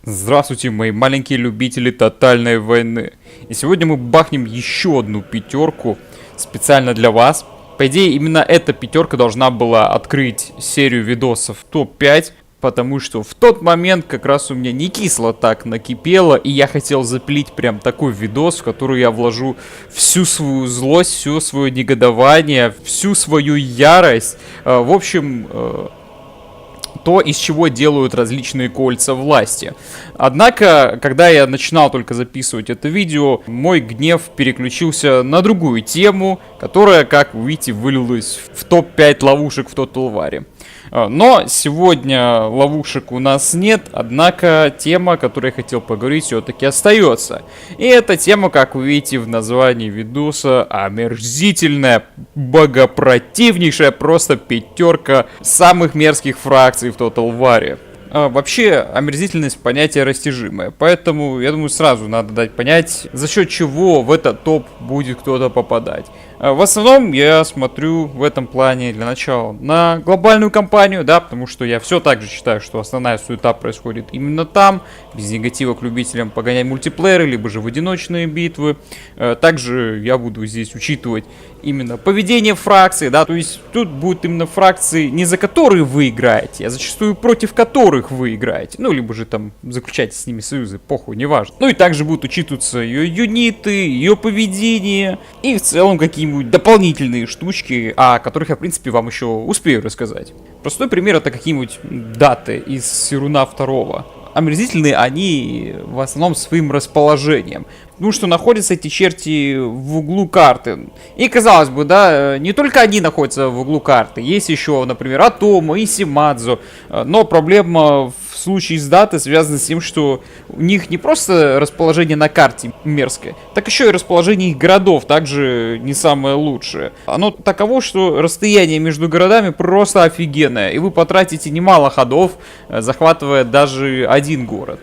Здравствуйте, мои маленькие любители тотальной войны. И сегодня мы бахнем еще одну пятерку специально для вас. По идее, именно эта пятерка должна была открыть серию видосов топ-5, потому что в тот момент как раз у меня не кисло так накипело, и я хотел запилить прям такой видос, в который я вложу всю свою злость, все свое негодование, всю свою ярость. В общем, то, из чего делают различные кольца власти. Однако, когда я начинал только записывать это видео, мой гнев переключился на другую тему, которая, как вы видите, вылилась в топ-5 ловушек в Total War. Но сегодня ловушек у нас нет, однако тема, о которой я хотел поговорить, все-таки остается. И эта тема, как вы видите в названии видоса, омерзительная, богопротивнейшая просто пятерка самых мерзких фракций в Total War. Вообще, омерзительность понятие растяжимое, поэтому, я думаю, сразу надо дать понять, за счет чего в этот топ будет кто-то попадать. В основном я смотрю в этом плане для начала на глобальную кампанию, да, потому что я все так же считаю, что основная суета происходит именно там, без негатива к любителям погонять мультиплееры, либо же в одиночные битвы. Также я буду здесь учитывать именно поведение фракции, да, то есть тут будут именно фракции, не за которые вы играете, а зачастую против которых вы играете, ну, либо же там заключаете с ними союзы, похуй, неважно. Ну и также будут учитываться ее юниты, ее поведение и в целом какие-нибудь дополнительные штучки, о которых я, в принципе, вам еще успею рассказать. Простой пример — это какие-нибудь даты из Серуна 2. Омерзительные они в основном своим расположением. Потому что находятся эти черти в углу карты. И казалось бы, да, не только они находятся в углу карты. Есть еще, например, Атома и Симадзу. Но проблема в случае с датой связана с тем, что у них не просто расположение на карте мерзкое, так еще и расположение их городов также не самое лучшее. Оно таково, что расстояние между городами просто офигенное. И вы потратите немало ходов, захватывая даже один город.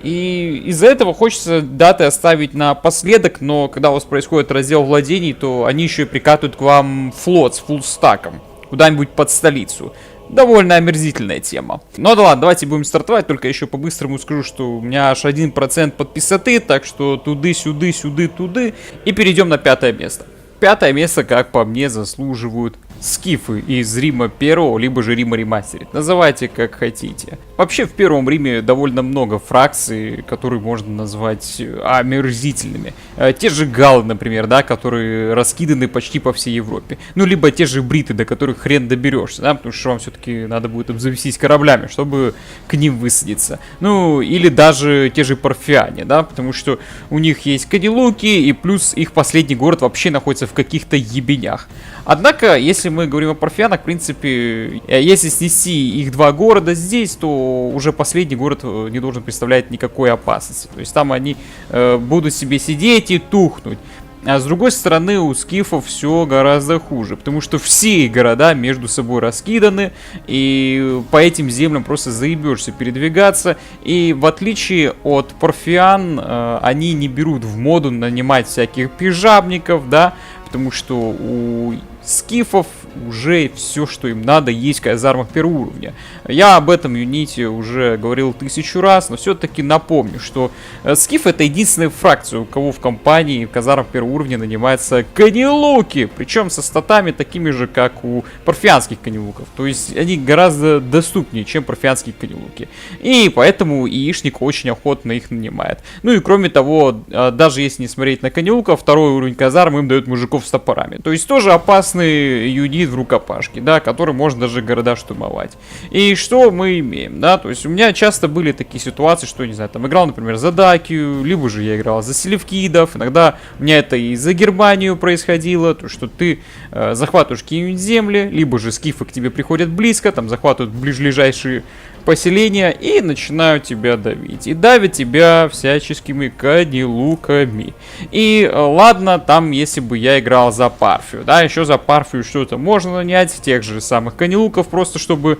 И из-за этого хочется даты оставить напоследок, но когда у вас происходит раздел владений, то они еще и прикатывают к вам флот с фуллстаком куда-нибудь под столицу. Довольно омерзительная тема. Ну да ладно, давайте будем стартовать, только еще по-быстрому скажу, что у меня аж 1% подписоты, так что туды-сюды, сюды-туды. И перейдем на 5-е место. 5-е место, как по мне, заслуживают скифы из Рима 1, либо же Рима Ремастерит. Называйте как хотите. Вообще в Первом Риме довольно много фракций, которые можно назвать омерзительными. Те же галлы, например, да, которые раскиданы почти по всей Европе. Ну, либо те же бриты, до которых хрен доберешься, да, потому что вам все-таки надо будет обзавестись кораблями, чтобы к ним высадиться. Ну, или даже те же парфяне, да, потому что у них есть канилуки, и плюс их последний город вообще находится в каких-то ебенях. Однако, если мы говорим о парфянах, в принципе, если снести их два города здесь, то уже последний город не должен представлять никакой опасности. То есть там они будут себе сидеть и тухнуть. А с другой стороны, у скифов все гораздо хуже, потому что все города между собой раскиданы, и по этим землям просто заебешься передвигаться. И в отличие от парфян, они не берут в моду нанимать всяких пижабников, да, потому что у скифов уже все, что им надо, есть в казармах первого уровня. Я об этом юните уже говорил 1000 раз, но все-таки напомню, что скиф — это единственная фракция, у кого в компании в казармах первого уровня нанимаются канилуки, причем со статами такими же, как у парфянских канилуков. То есть они гораздо доступнее, чем парфянские канилуки. И поэтому яичник очень охотно их нанимает. Ну и кроме того, даже если не смотреть на канилуков, второй уровень казарм им дают мужиков с топорами. То есть тоже опасный юнит в рукопашке, да, который может даже города штурмовать. И что мы имеем, да, то есть у меня часто были такие ситуации, что, не знаю, там играл, например, за Дакию, либо же я играл за селевкидов, иногда у меня это и за Германию происходило, то что ты захватываешь какие-нибудь земли, либо же скифы к тебе приходят близко, там захватывают ближайшие поселения и начинают тебя давить. И давят тебя всяческими канилуками. И ладно, там, если бы я играл за Парфию, да, еще за Парфию что-то можно нанять, тех же самых канилуков, просто чтобы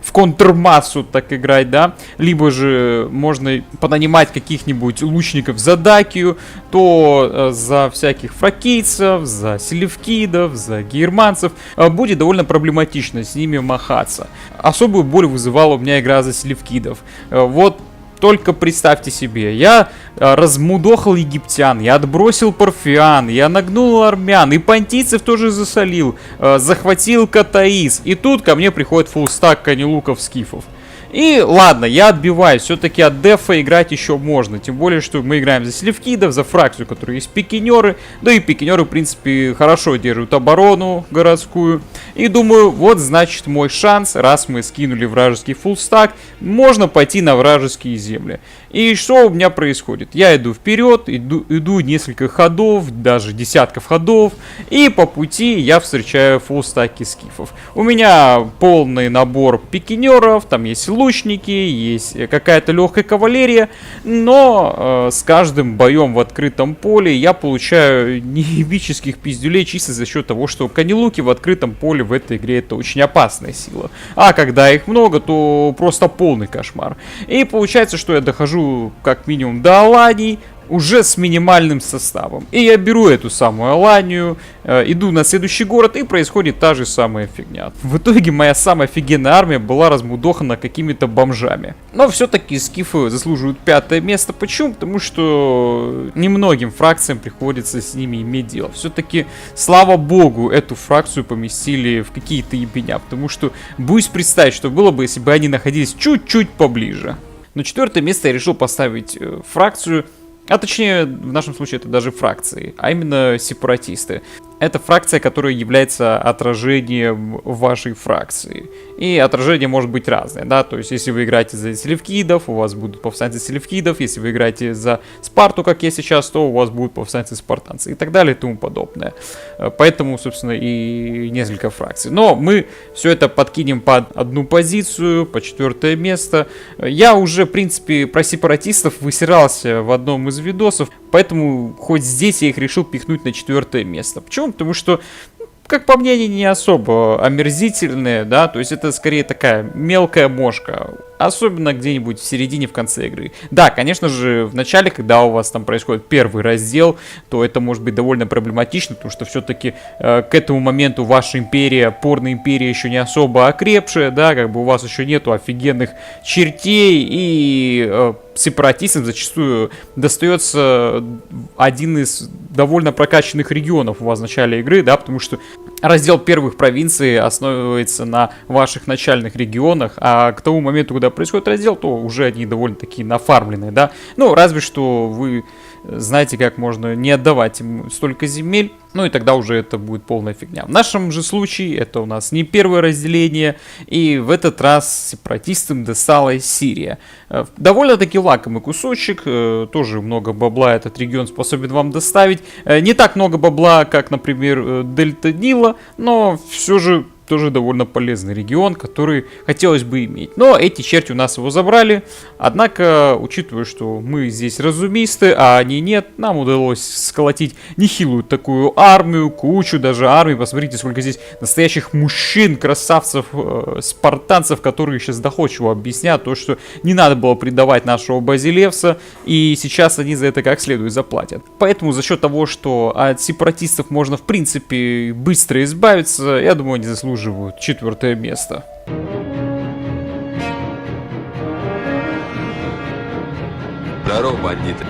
в контрмассу так играть, да, либо же можно понанимать каких-нибудь лучников за Дакию, то за всяких фракийцев, за селевкидов, за германцев будет довольно проблематично с ними махаться. Особую боль вызывала у меня игра за селевкидов. Вот Только представьте себе, я размудохал египтян, я отбросил парфян, я нагнул армян, и понтийцев тоже засолил, захватил Катаис, и тут ко мне приходит фуллстак канилуков скифов. И ладно, я отбиваюсь, все-таки от дефа играть еще можно, тем более, что мы играем за селевкидов, за фракцию, у которой есть пикинеры, да и пикинеры, в принципе, хорошо держат оборону городскую. И думаю, вот значит мой шанс, раз мы скинули вражеский фуллстак, можно пойти на вражеские земли. И что у меня происходит? Я иду вперед, иду несколько ходов, даже десятков ходов, и по пути я встречаю фуллстаки скифов. У меня полный набор пикинеров, там есть лучники, есть какая-то легкая кавалерия, но с каждым боем в открытом поле я получаю неебических пиздюлей чисто за счет того, что канилуки в открытом поле в этой игре это очень опасная сила. А когда их много, то просто полный кошмар. И получается, что я дохожу как минимум до Алании, уже с минимальным составом. И я беру эту самую Аланию, иду на следующий город, и происходит та же самая фигня. В итоге моя самая офигенная армия была размудохана какими-то бомжами. Но все-таки скифы заслуживают 5-е место. Почему? Потому что немногим фракциям приходится с ними иметь дело. Все-таки, слава богу, эту фракцию поместили в какие-то ебеня. Потому что боюсь представить, что было бы, если бы они находились чуть-чуть поближе. На 4-е место я решил поставить фракцию, а точнее, в нашем случае это даже фракции, а именно сепаратисты. Это фракция, которая является отражением вашей фракции. И отражение может быть разное, да, то есть если вы играете за селевкидов, у вас будут повстанцы селевкидов, если вы играете за Спарту, как я сейчас, то у вас будут повстанцы-спартанцы и так далее и тому подобное. Поэтому, собственно, и несколько фракций. Но мы все это подкинем под одну позицию, по 4-е место. Я уже, в принципе, про сепаратистов высирался в одном из видосов, поэтому хоть здесь я их решил пихнуть на 4-е место. Почему? Потому что, как по мне, они не особо омерзительные, да, то есть это скорее такая мелкая мошка, особенно где-нибудь в середине, в конце игры. Да, конечно же, в начале, когда у вас там происходит первый раздел, то это может быть довольно проблематично, потому что все-таки к этому моменту ваша империя, порная империя еще не особо окрепшая, да, как бы у вас еще нету офигенных чертей, и сепаратистам зачастую достается один из довольно прокачанных регионов у вас в начале игры, да, потому что раздел первых провинций основывается на ваших начальных регионах, а к тому моменту, когда происходит раздел, то уже они довольно-таки нафармленные, да. Ну, разве что вы знаете, как можно не отдавать им столько земель, ну и тогда уже это будет полная фигня. В нашем же случае это у нас не первое разделение, и в этот раз сепаратистам досталась Сирия. Довольно-таки лакомый кусочек, тоже много бабла этот регион способен вам доставить. Не так много бабла, как, например, Дельта Нила, но все же тоже довольно полезный регион, который хотелось бы иметь. Но эти черти у нас его забрали. Однако, учитывая, что мы здесь разумисты, а они нет, нам удалось сколотить нехилую такую армию, кучу даже армий. Посмотрите, сколько здесь настоящих мужчин, красавцев, спартанцев, которые сейчас доходчиво объяснят то, что не надо было предавать нашего Базилевса, и сейчас они за это как следует заплатят. Поэтому за счет того, что от сепаратистов можно в принципе быстро избавиться, я думаю, они заслуживают 4-е место. Здорово, бандиты.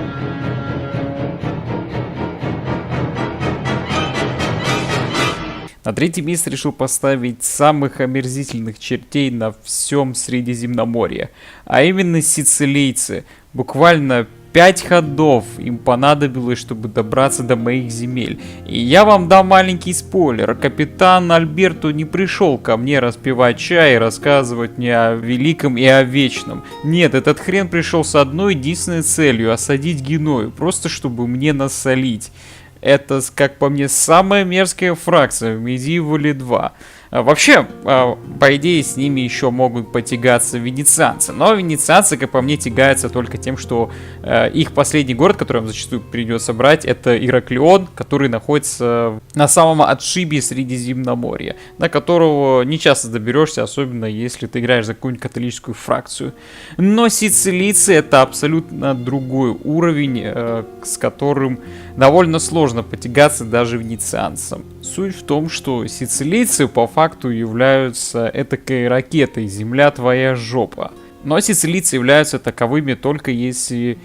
На 3-е место решил поставить самых омерзительных чертей на всем Средиземноморье, а именно сицилийцы. Буквально 5 ходов им понадобилось, чтобы добраться до моих земель. И я вам дам маленький спойлер. Капитан Альберто не пришел ко мне распивать чай и рассказывать мне о великом и о вечном. Нет, этот хрен пришел с одной единственной целью — осадить Геною, просто чтобы мне насолить. Это, как по мне, самая мерзкая фракция в Medieval 2. Вообще, по идее, с ними еще могут потягаться венецианцы. Но венецианцы, как по мне, тягаются только тем, что их последний город, который им зачастую придется брать, это Ираклион, который находится на самом отшибе Средиземноморья, до которого не часто доберешься, особенно если ты играешь за какую-нибудь католическую фракцию. Но сицилийцы — это абсолютно другой уровень, с которым довольно сложно потягаться даже венецианцам. Суть в том, что сицилийцы по факту являются этакой ракетой «Земля твоя жопа». Но сицилийцы являются таковыми только если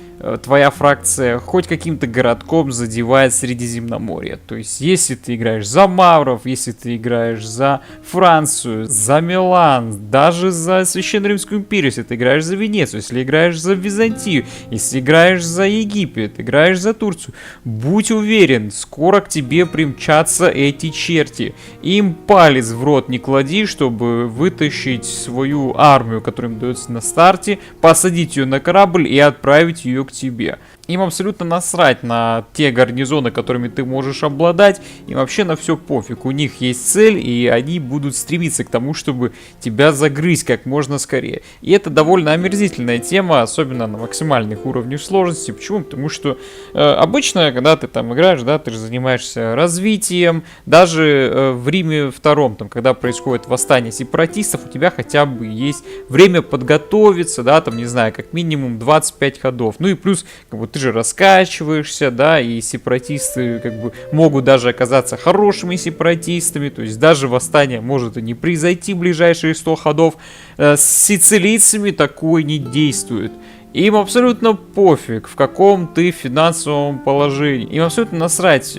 твоя фракция хоть каким-то городком задевает Средиземноморье. То есть, если ты играешь за Мавров, если ты играешь за Францию, за Милан, даже за Священную Римскую империю, если ты играешь за Венецию, если играешь за Византию, если играешь за Египет, играешь за Турцию, будь уверен, скоро к тебе примчатся эти черти. Им палец в рот не клади, чтобы вытащить свою армию, которая им дается на старте, посадить ее на корабль и отправить ее к тебе. Им абсолютно насрать на те гарнизоны, которыми ты можешь обладать, им вообще на все пофиг. У них есть цель, и они будут стремиться к тому, чтобы тебя загрызть как можно скорее. И это довольно омерзительная тема, особенно на максимальных уровнях сложности. Почему? Потому что обычно, когда ты там играешь, да, ты же занимаешься развитием. Даже в Риме втором, там, когда происходит восстание сепаратистов, у тебя хотя бы есть время подготовиться, да, там, не знаю, как минимум 25 ходов. Ну и плюс, как бы, ты же раскачиваешься, да, и сепаратисты как бы могут даже оказаться хорошими сепаратистами, то есть даже восстание может и не произойти в ближайшие 100 ходов. С сицилийцами такое не действует. Им абсолютно пофиг, в каком ты финансовом положении. Им абсолютно насрать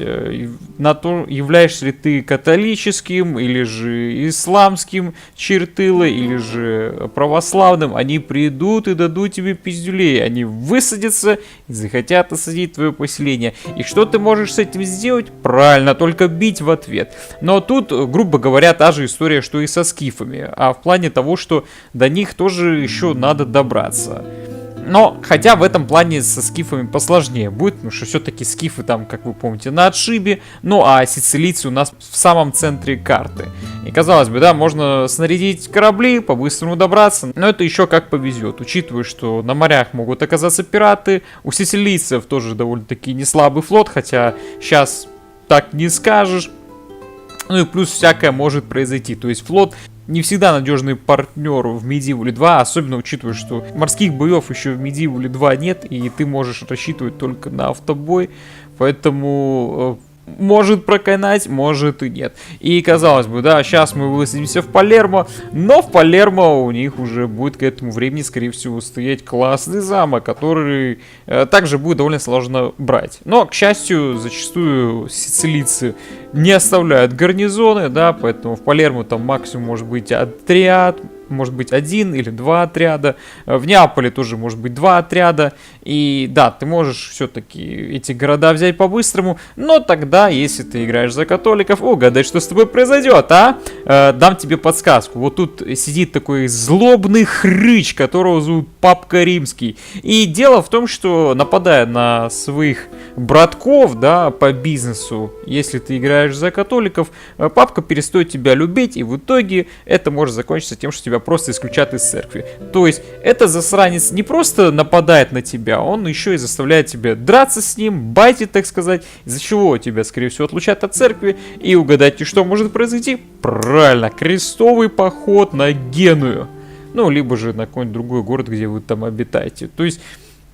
на то, являешься ли ты католическим, или же исламским чертылой, или же православным. Они придут и дадут тебе пиздюлей. Они высадятся и захотят осадить твое поселение. И что ты можешь с этим сделать? Правильно, только бить в ответ. Но тут, грубо говоря, та же история, что и со скифами. А в плане того, что до них тоже еще надо добраться. Но, хотя в этом плане со скифами посложнее будет, потому что все-таки скифы там, как вы помните, на отшибе, ну а сицилийцы у нас в самом центре карты. И казалось бы, да, можно снарядить корабли, по-быстрому добраться, но это еще как повезет, учитывая, что на морях могут оказаться пираты, у сицилийцев тоже довольно-таки не слабый флот, хотя сейчас так не скажешь. Ну и плюс всякое может произойти, то есть флот не всегда надежный партнер в Medieval 2, особенно учитывая, что морских боев еще в Medieval 2 нет, и ты можешь рассчитывать только на автобой, поэтому может проканать, может и нет. И казалось бы, да, сейчас мы высадимся в Палермо, но в Палермо у них уже будет к этому времени, скорее всего, стоять классный замок, который также будет довольно сложно брать. Но, к счастью, зачастую сицилийцы не оставляют гарнизоны, да, поэтому в Палермо там максимум может быть отряд, может быть 1 или 2 отряда. В Неаполе тоже может быть 2 отряда. И да, ты можешь все-таки эти города взять по-быстрому. Но тогда, если ты играешь за католиков, угадай, что с тобой произойдет, а? Дам тебе подсказку. Вот тут сидит такой злобный хрыч, которого зовут Папка Римский. И дело в том, что нападая на своих братков, да, по бизнесу, если ты играешь за католиков, папка перестает тебя любить, и в итоге это может закончиться тем, что тебя просто исключат из церкви. То есть, это засранец не просто нападает на тебя, он еще и заставляет тебя драться с ним, байтить, так сказать, из-за чего тебя, скорее всего, отлучат от церкви. И угадайте, что может произойти? Правильно, крестовый поход на Геную. Ну, либо же на какой-нибудь другой город, где вы там обитаете. То есть,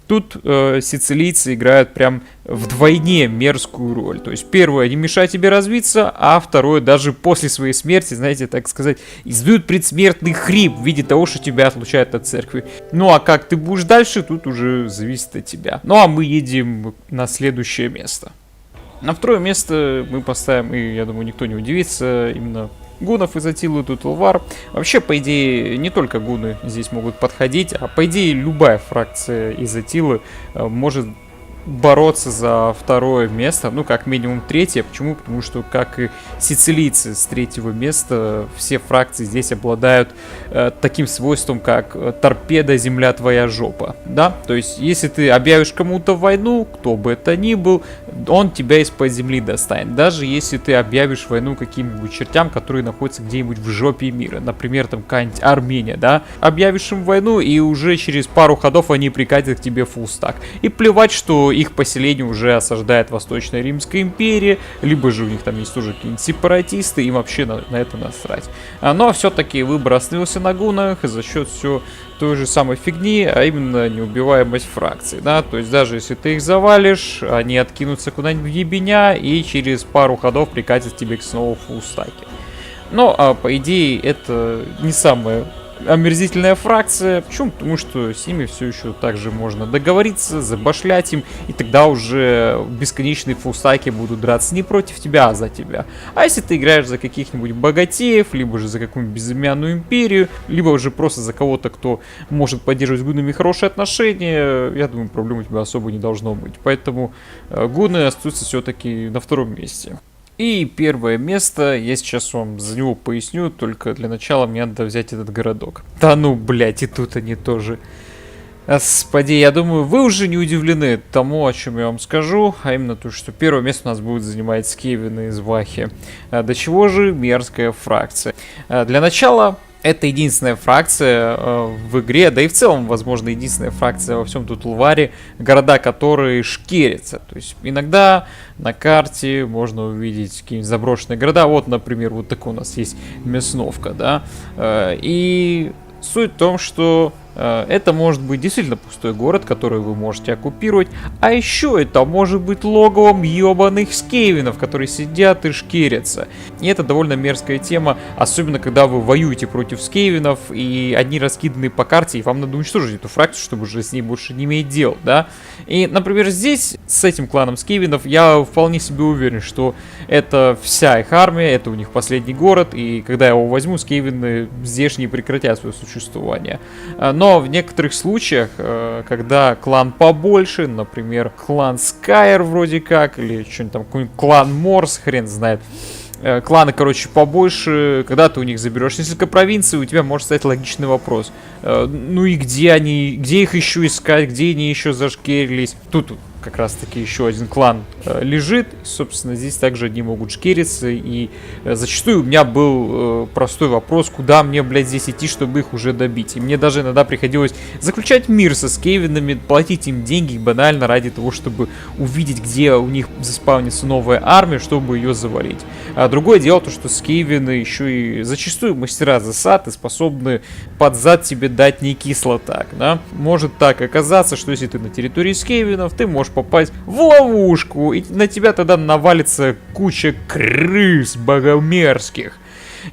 тут сицилийцы играют прям вдвойне мерзкую роль. То есть, первое, не мешают тебе развиться, а второе, даже после своей смерти, знаете, так сказать, издают предсмертный хрип в виде того, что тебя отлучают от церкви. Ну, а как ты будешь дальше, тут уже зависит от тебя. Ну, а мы едем на следующее место. На второе место мы поставим, и я думаю, никто не удивится, именно гунов из Аттилы Total War. Вообще, по идее, не только гуны здесь могут подходить, а по идее любая фракция из Аттилы может бороться за второе место, ну, как минимум третье. Почему? Потому что, как и сицилийцы с третьего места, все фракции здесь обладают таким свойством, как торпеда, земля твоя жопа, да? То есть, если ты объявишь кому-то войну, кто бы это ни был, он тебя из-под земли достанет. Даже если ты объявишь войну каким-нибудь чертям, которые находятся где-нибудь в жопе мира, например, там какая-нибудь Армения, да? Объявишь им войну, и уже через пару ходов они прикатят к тебе фулстак. И плевать, что их поселение уже осаждает Восточная Римская империя, либо же у них там есть тоже какие-нибудь сепаратисты, им вообще на это насрать. Но все-таки выбор остановился на гунах за счет все той же самой фигни, а именно неубиваемость фракций, да, то есть даже если ты их завалишь, они откинутся куда-нибудь в ебеня и через пару ходов прикатят тебе снова фулстаки. Но, по идее, это не самое омерзительная фракция. Почему? Потому что с ними все еще также можно договориться, забашлять им, и тогда уже бесконечные фулстаки будут драться не против тебя, а за тебя. А если ты играешь за каких-нибудь богатеев, либо же за какую-нибудь безымянную империю, либо уже просто за кого-то, кто может поддерживать с гунами хорошие отношения, я думаю, проблем у тебя особо не должно быть. Поэтому гуны остаются все-таки на втором месте. И первое место, я сейчас вам за него поясню, только для начала мне надо взять этот городок. Да ну, блять, и тут они тоже. Господи, я думаю, вы уже не удивлены тому, о чем я вам скажу, а именно то, что первое место у нас будет занимать Скевины из Вахи. До чего же мерзкая фракция? Для начала, это единственная фракция в игре, да и в целом, возможно, единственная фракция во всем Тутулваре, города, которые шкерятся. То есть иногда на карте можно увидеть какие-нибудь заброшенные города. Вот, например, вот такой у нас есть Мясновка, да. И суть в том, что это может быть действительно пустой город, который вы можете оккупировать. А еще это может быть логовом ебаных скевинов, которые сидят и шкерятся. И это довольно мерзкая тема, особенно когда вы воюете против скевинов, и одни раскиданы по карте, и вам надо уничтожить эту фракцию, чтобы уже с ней больше не иметь дел, да. И, например, здесь, с этим кланом скевинов, я вполне себе уверен, что это вся их армия, это у них последний город, и когда я его возьму, скевины здешние прекратят свое существование. Но в некоторых случаях, когда клан побольше, например, клан Скайр вроде как, или что-нибудь там, какой-нибудь клан Морс, хрен знает, кланы, короче, побольше, когда ты у них заберешь несколько провинций, у тебя может стать логичный вопрос. Ну и где они, где их еще искать, где они еще зашкерились? Тут как раз таки еще один клан лежит, собственно, здесь также одни могут шкериться, и зачастую у меня был простой вопрос, куда мне, блядь, здесь идти, чтобы их уже добить. И мне даже иногда приходилось заключать мир со скевинами, платить им деньги банально ради того, чтобы увидеть, где у них заспавнится новая армия, чтобы ее завалить. А другое дело то, что скевины еще и зачастую мастера засад и способны под зад тебе дать не кисло так, да. Может так оказаться, что если ты на территории скевинов, ты можешь попасть в ловушку, и на тебя тогда навалится куча крыс богомерзких.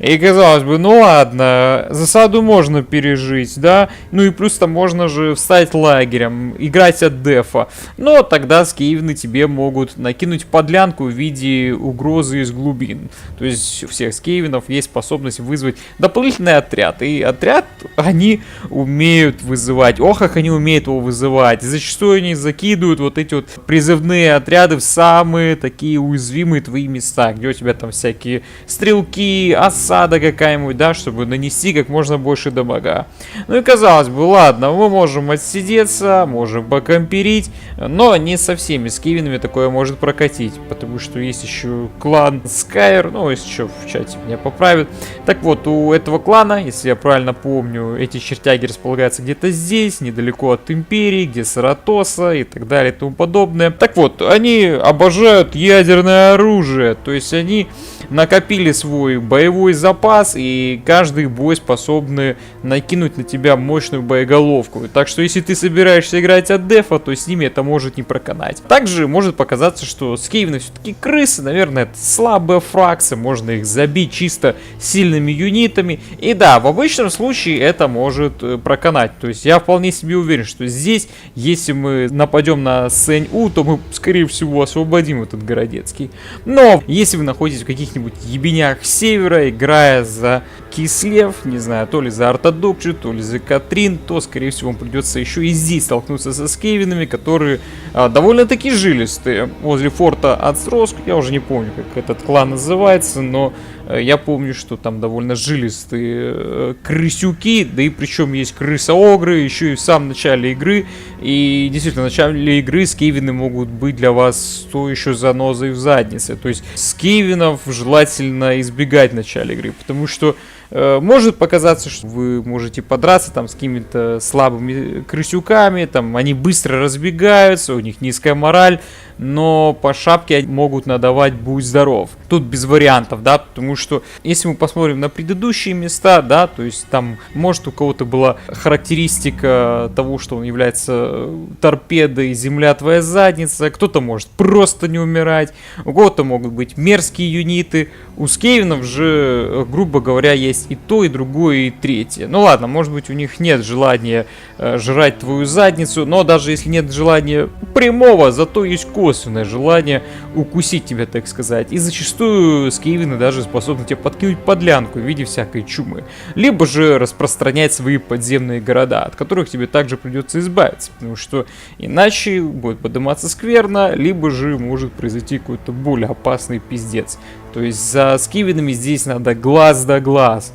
И казалось бы, ну ладно, засаду можно пережить, да? Ну и плюс там можно же встать лагерем, играть от дефа. Но тогда скевины тебе могут накинуть подлянку в виде угрозы из глубин. То есть у всех скевинов есть способность вызвать дополнительный отряд. И отряд они умеют вызывать. Ох, как они умеют его вызывать. И зачастую они закидывают вот эти вот призывные отряды в самые такие уязвимые твои места, где у тебя там всякие стрелки, осада какая-нибудь, да, чтобы нанести как можно больше дамага. Ну и казалось бы, ладно, мы можем отсидеться, можем покомперить, но не со всеми скевинами такое может прокатить, потому что есть еще клан Скайр, ну, если что, в чате меня поправят. Так вот, у этого клана, если я правильно помню, эти чертяги располагаются где-то здесь, недалеко от Империи, где Саратоса и так далее и тому подобное. Так вот, они обожают ядерное оружие, то есть они накопили свой боевой запас, и каждый бой способны накинуть на тебя мощную боеголовку. Так что если ты собираешься играть от дефа, то с ними это может не проканать. Также может показаться, что скевины все-таки крысы, наверное, это слабая фракция, можно их забить чисто сильными юнитами. И да, в обычном случае это может проканать. То есть я вполне себе уверен, что здесь, если мы нападем на Сэнь-У, то мы, скорее всего, освободим этот городецкий. Но если вы находитесь в каких-нибудь ебенях севера, играя за Кислев, не знаю, то ли за Ортодокчу, то ли за Катрин, то, скорее всего, вам придется еще и здесь столкнуться со скевинами, которые довольно-таки жилистые. Возле форта Ацроск, я уже не помню, как этот клан называется, но я помню, что там довольно жилистые крысюки, да и причем есть крыса-огры, еще и в самом начале игры. И действительно, в начале игры скевины могут быть для вас то еще занозой в заднице. То есть скевинов желательно избегать в начале игры, потому что может показаться, что вы можете подраться там с какими-то слабыми крысюками, там они быстро разбегаются, у них низкая мораль, но по шапке могут надавать будь здоров. Тут без вариантов, да, потому что если мы посмотрим на предыдущие места, да, то есть там может у кого-то была характеристика того, что он является торпедой, земля твоя задница, кто-то может просто не умирать, у кого-то могут быть мерзкие юниты, у скевинов же, грубо говоря, есть есть и то, и другое, и третье. Ну ладно, может быть у них нет желания жрать твою задницу, но даже если нет желания прямого, зато есть косвенное желание укусить тебя, так сказать. И зачастую скейвины даже способны тебе подкинуть подлянку в виде всякой чумы. Либо же распространять свои подземные города, от которых тебе также придется избавиться, потому что иначе будет подниматься скверно, либо же может произойти какой-то более опасный пиздец. То есть за скивинами здесь надо глаз да глаз.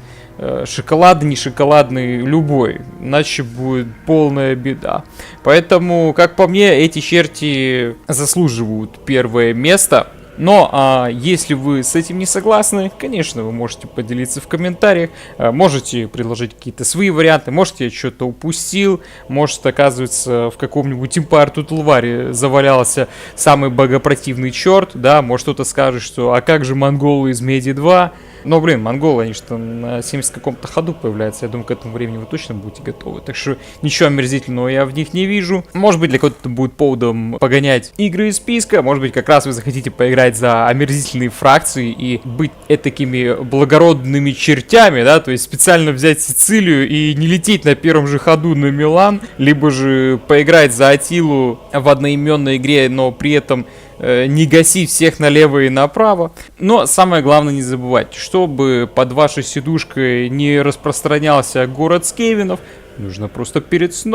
Шоколадный, не шоколадный, любой. Иначе будет полная беда. Поэтому, как по мне, эти черти заслуживают первое место. Но если вы с этим не согласны, конечно, вы можете поделиться в комментариях, можете предложить какие-то свои варианты, может я что-то упустил, может оказывается в каком-нибудь Empire Total War завалялся самый богопротивный черт, да, может кто-то скажет, что а как же монголы из Меди 2? Но, блин, монголы, они что на 70 каком-то ходу появляются. Я думаю, к этому времени вы точно будете готовы. Так что ничего омерзительного я в них не вижу. Может быть, для кого-то это будет поводом погонять игры из списка. Может быть, как раз вы захотите поиграть за омерзительные фракции и быть этакими благородными чертями, да, то есть специально взять Сицилию и не лететь на первом же ходу на Милан, либо же поиграть за Атилу в одноименной игре, но при этом не гасить всех налево и направо. Но самое главное не забывайте, чтобы под вашей сидушкой не распространялся город скейвинов, нужно просто перед сном